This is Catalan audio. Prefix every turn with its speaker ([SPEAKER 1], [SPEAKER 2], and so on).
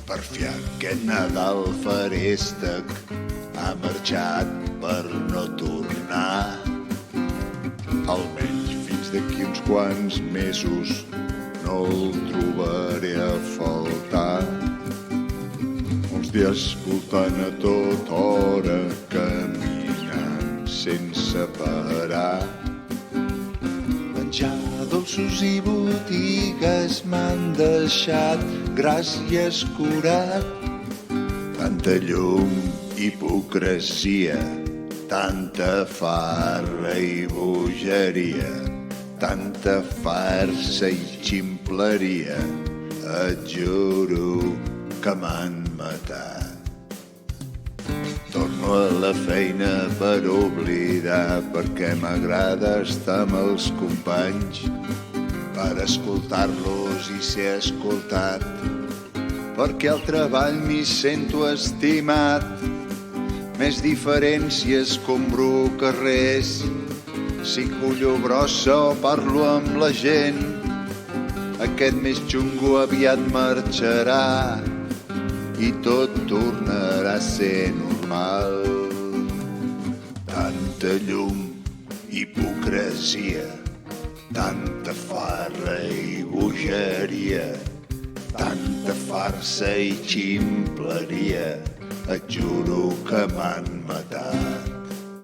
[SPEAKER 1] Per fi aquest Nadal feréstec ha marxat per no tornar. Almenys fins d'aquí uns quants mesos no el trobaré a faltar. Molts dies voltant a tota hora, caminant sense parar. Menjar dolços i botigues m'han deixat gras i escurat. Tanta llum, hipocresia, tanta farra i bogeria, tanta farsa i ximpleria, et juro que m'han matat. Torno a la feina per oblidar, perquè m'agrada estar amb els companys, per escoltar-los i ser escoltat, perquè al treball m'hi sento estimat. Més diferències escombro carrers, si cullo brossa o parlo amb la gent. Aquest més xungo aviat marxarà i tot tornarà a ser normal. Tanta llum, hipocresia, tanta farra i bogeria, tanta farsa i ximpleria, et juro que m'han matat.